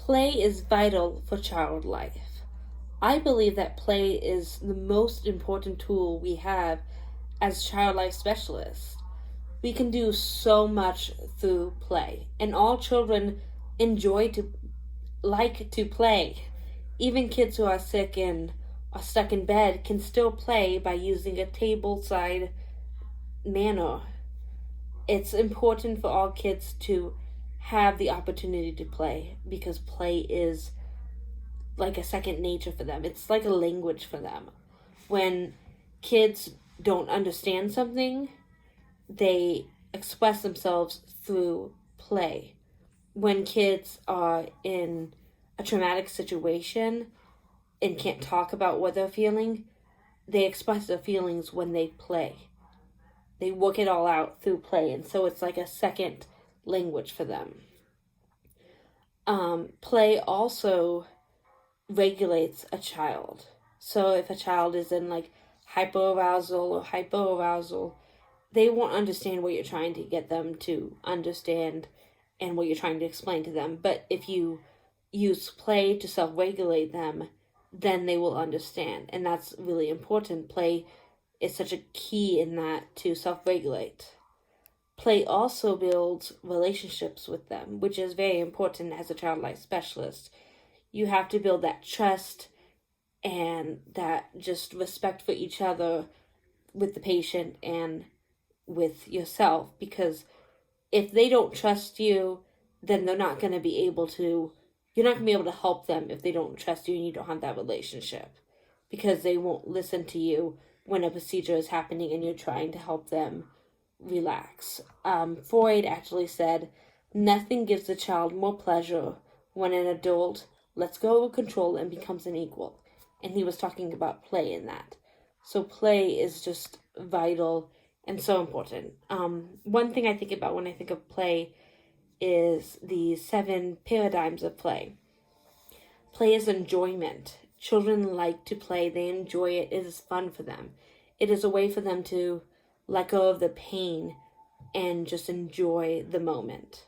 Play is vital for child life. I believe that play is the most important tool we have as child life specialists. We can do so much through play, and all children enjoy to like to play. Even kids who are sick and are stuck in bed can still play by using a table-side manner. It's important for all kids to have the opportunity to play because play is like a second nature for them. It's like a language for them. When kids don't understand something, they express themselves through play. When kids are in a traumatic situation and can't talk about what they're feeling, they express their feelings when they play. They work it all out through play, and so it's like a second language for them. Play also regulates a child. So if a child is in like hyperarousal or hypoarousal, they won't understand what you're trying to get them to understand and what you're trying to explain to them. But if you use play to self-regulate them, then they will understand. And that's really important. Play is such a key in that to self-regulate. Play also builds relationships with them, which is very important as a child life specialist. You have to build that trust and that just respect for each other with the patient and with yourself, because if they don't trust you, then they're not going to be able to, you're not going to be able to help them if they don't trust you and you don't have that relationship, because they won't listen to you when a procedure is happening and you're trying to help them relax. Freud actually said, nothing gives the child more pleasure when an adult lets go of control and becomes an equal. And he was talking about play in that. So play is just vital and so important. One thing I think about when I think of play is the 7 paradigms of play. Play is enjoyment. Children like to play. They enjoy it. It is fun for them. It is a way for them to let go of the pain and just enjoy the moment.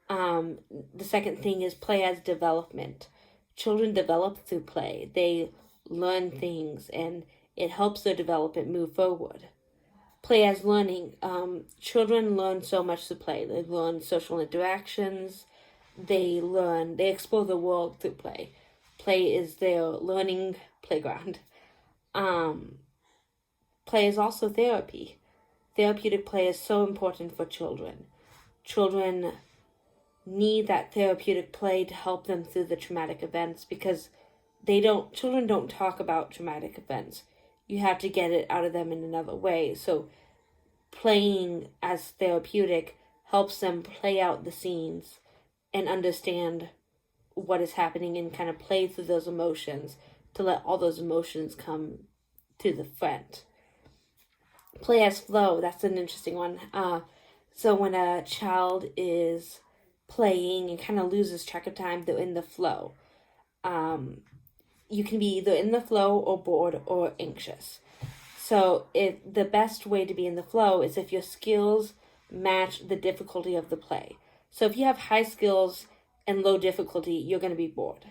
The second thing is play as development. Children develop through play. They learn things and it helps their development move forward. Play as learning. Children learn so much through play. They learn social interactions. They explore the world through play. Play is their learning playground. Play is also therapy. Therapeutic play is so important for children. Children need that therapeutic play to help them through the traumatic events, because children don't talk about traumatic events. You have to get it out of them in another way. So playing as therapeutic helps them play out the scenes and understand what is happening and kind of play through those emotions to let all those emotions come to the front. Play as flow, that's an interesting one. So when a child is playing and kind of loses track of time, they're in the flow. You can be either in the flow or bored or anxious. So the best way to be in the flow is if your skills match the difficulty of the play. So if you have high skills and low difficulty, you're going to be bored.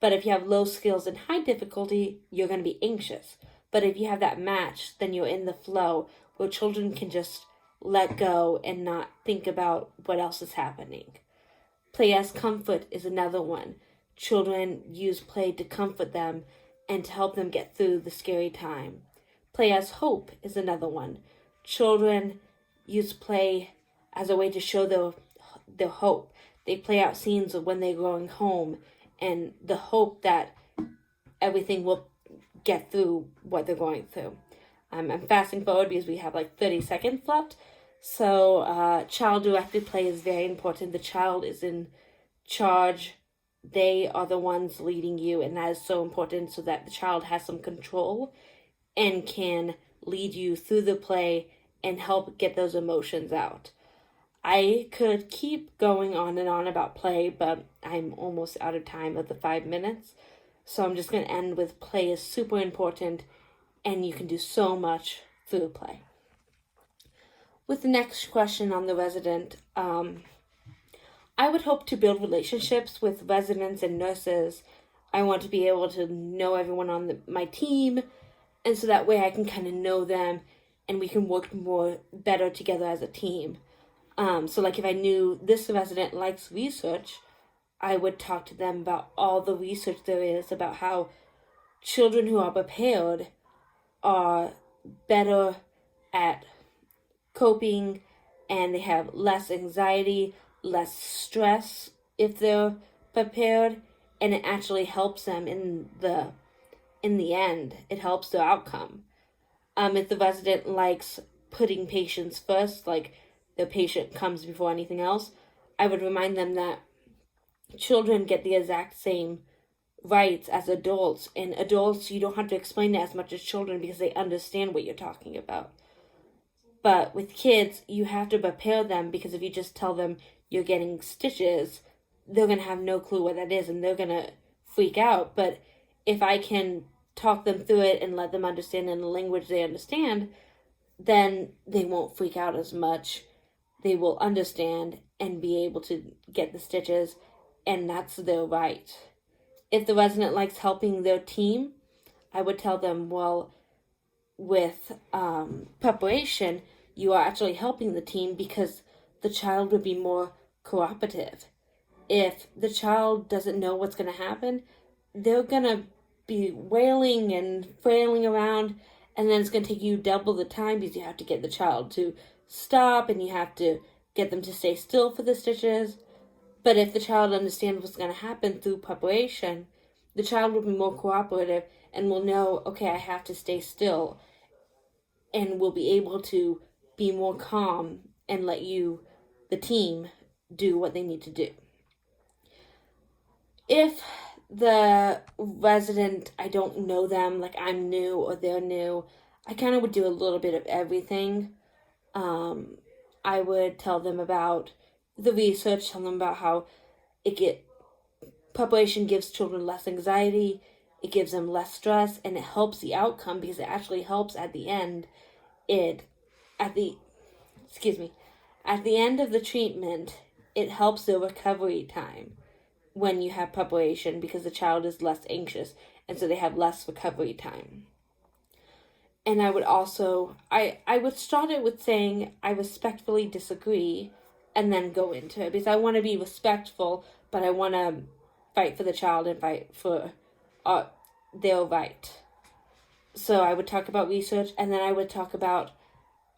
But if you have low skills and high difficulty, you're going to be anxious. But if you have that match, then you're in the flow where children can just let go and not think about what else is happening. Play as comfort is another one. Children use play to comfort them and to help them get through the scary time. Play as hope is another one. Children use play as a way to show their hope. They play out scenes of when they're going home and the hope that everything will get through what they're going through. I'm fasting forward because we have like 30 seconds left. So child-directed play is very important. The child is in charge. They are the ones leading you, and that is so important so that the child has some control and can lead you through the play and help get those emotions out. I could keep going on and on about play, but I'm almost out of time of the 5 minutes. So I'm just going to end with play is super important, and you can do so much through play. With the next question on the resident, I would hope to build relationships with residents and nurses. I want to be able to know everyone on my team, and so that way I can kind of know them and we can work more better together as a team. So like if I knew this resident likes research, I would talk to them about all the research there is about how children who are prepared are better at coping and they have less anxiety, less stress if they're prepared, and it actually helps them in the end. It helps their outcome. If the resident likes putting patients first, like the patient comes before anything else, I would remind them that children get the exact same rights as adults, and adults you don't have to explain it as much as children because they understand what you're talking about. But with kids, you have to prepare them, because if you just tell them you're getting stitches, they're going to have no clue what that is and they're going to freak out. But if I can talk them through it and let them understand in the language they understand, then they won't freak out as much. They will understand and be able to get the stitches, and that's their right. If the resident likes helping their team, I would tell them, well, with preparation, you are actually helping the team because the child would be more cooperative. If the child doesn't know what's going to happen, they're going to be wailing and flailing around, and then it's going to take you double the time because you have to get the child to stop and you have to get them to stay still for the stitches. But if the child understands what's going to happen through preparation, the child will be more cooperative and will know, okay, I have to stay still, and will be able to be more calm and let you, the team, do what they need to do. If the resident, I don't know them, like I'm new or they're new, I kind of would do a little bit of everything. I would tell them about the research, tell them about how preparation gives children less anxiety, it gives them less stress, and it helps the outcome because it actually helps at the end. At the end of the treatment, it helps the recovery time when you have preparation because the child is less anxious and so they have less recovery time. And I would also, I would start it with saying, I respectfully disagree, and then go into it because I want to be respectful, but I want to fight for the child and fight for their right. So I would talk about research, and then I would talk about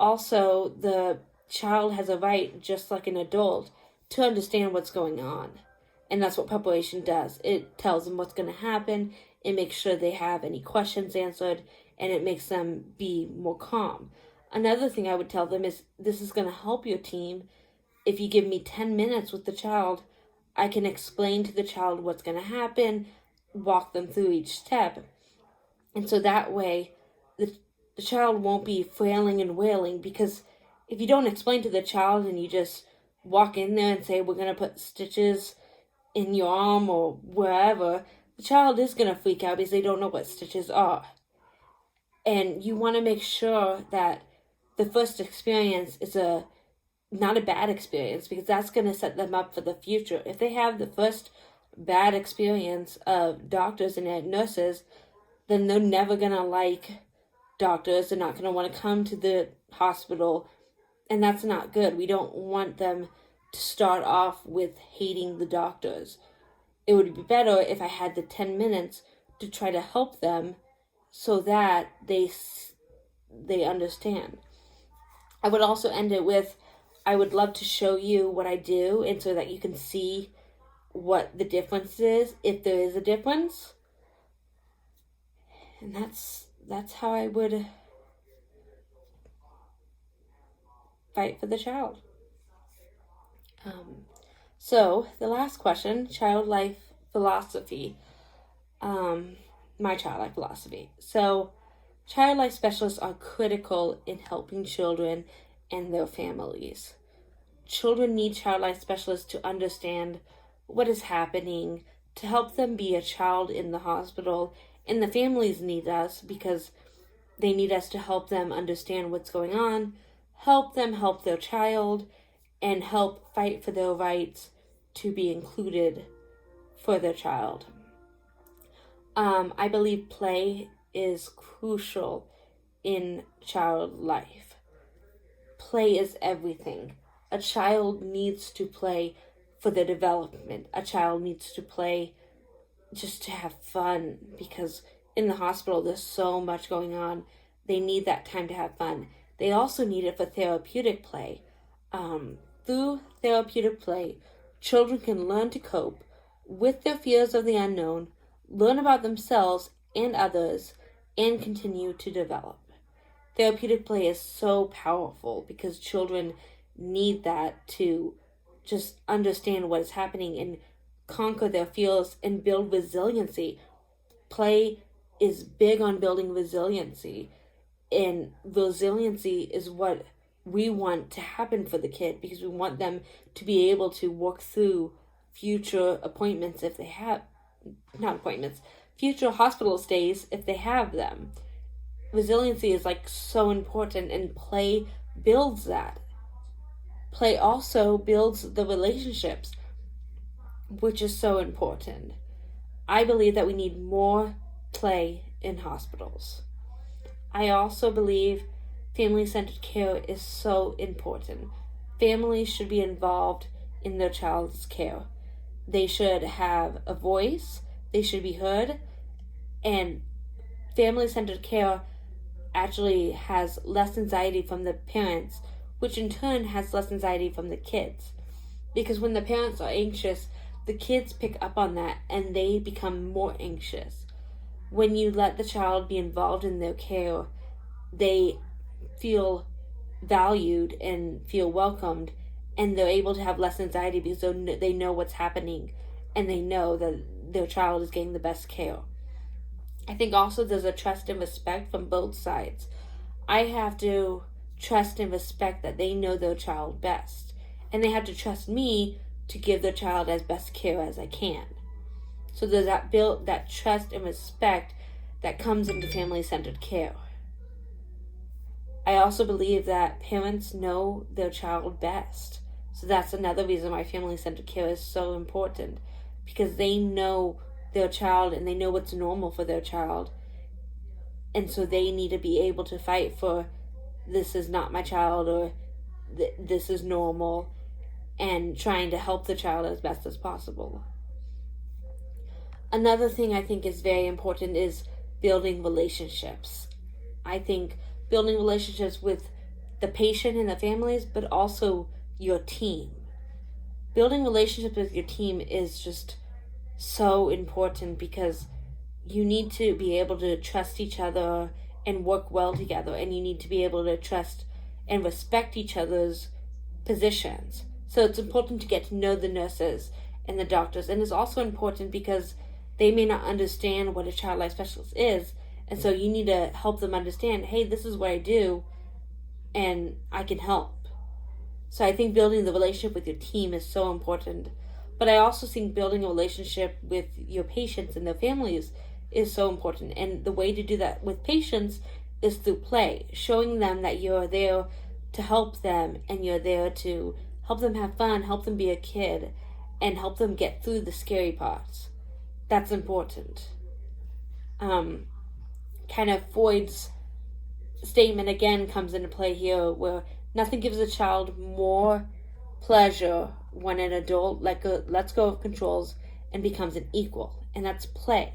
also the child has a right, just like an adult, to understand what's going on. And that's what preparation does. It tells them what's going to happen. It makes sure they have any questions answered, and it makes them be more calm. Another thing I would tell them is, this is going to help your team. If you give me 10 minutes with the child, I can explain to the child what's going to happen, walk them through each step. And so that way, the child won't be flailing and wailing, because if you don't explain to the child and you just walk in there and say, we're going to put stitches in your arm or wherever, the child is going to freak out because they don't know what stitches are. And you want to make sure that the first experience is not a bad experience, because that's going to set them up for the future. If they have the first bad experience of doctors and nurses, then they're never going to like doctors. They're not going to want to come to the hospital, and that's not good. We don't want them to start off with hating the doctors. It would be better if I had the 10 minutes to try to help them so that they understand. I would also end it with, I would love to show you what I do, and so that you can see what the difference is, if there is a difference. And that's how I would fight for the child. So the last question, child life philosophy. My child life philosophy. So child life specialists are critical in helping children and their families. Children need child life specialists to understand what is happening, to help them be a child in the hospital, and the families need us because they need us to help them understand what's going on, help them help their child, and help fight for their rights to be included for their child. I believe play is crucial in child life. Play is everything. A child needs to play for their development. A child needs to play just to have fun, because in the hospital there's so much going on. They need that time to have fun. They also need it for therapeutic play. Through therapeutic play, children can learn to cope with their fears of the unknown, learn about themselves and others, and continue to develop. Therapeutic play is so powerful because children need that to just understand what is happening and conquer their fears and build resiliency. Play is big on building resiliency, and resiliency is what we want to happen for the kid, because we want them to be able to work through future appointments if they have, not appointments, future hospital stays if they have them. Resiliency is like so important, and play builds that. Play also builds the relationships, which is so important. I believe that we need more play in hospitals. I also believe family-centered care is so important. Families should be involved in their child's care. They should have a voice, they should be heard, and family-centered care actually has less anxiety from the parents, which in turn has less anxiety from the kids. Because when the parents are anxious, the kids pick up on that and they become more anxious. When you let the child be involved in their care, they feel valued and feel welcomed, and they're able to have less anxiety because they know what's happening and they know that their child is getting the best care. I think also there's a trust and respect from both sides. I have to trust and respect that they know their child best, and they have to trust me to give their child as best care as I can. So there's that trust and respect that comes into family-centered care. I also believe that parents know their child best. So that's another reason why family-centered care is so important, because they know their child and they know what's normal for their child. And so they need to be able to fight for, this is not my child, or this is normal, and trying to help the child as best as possible. Another thing I think is very important is building relationships. I think building relationships with the patient and the families, but also your team. Building relationships with your team is just so important, because you need to be able to trust each other and work well together, and you need to be able to trust and respect each other's positions. So it's important to get to know the nurses and the doctors, and it's also important because they may not understand what a child life specialist is, and so you need to help them understand, hey, this is what I do, and I can help. So I think building the relationship with your team is so important. But I also think building a relationship with your patients and their families is so important. And the way to do that with patients is through play, showing them that you're there to help them, and you're there to help them have fun, help them be a kid, and help them get through the scary parts. That's important. Kind of Freud's statement again comes into play here, where nothing gives a child more pleasure when an adult lets go of controls and becomes an equal, and that's play.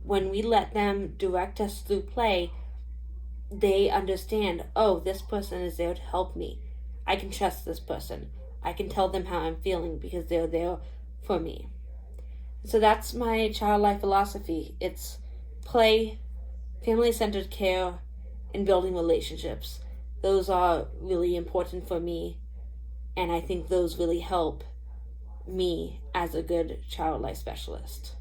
When we let them direct us through play, they understand, oh, this person is there to help me. I can trust this person. I can tell them how I'm feeling because they're there for me. So that's my child life philosophy. It's play, family-centered care, and building relationships. Those are really important for me, and I think those really help me as a good child life specialist.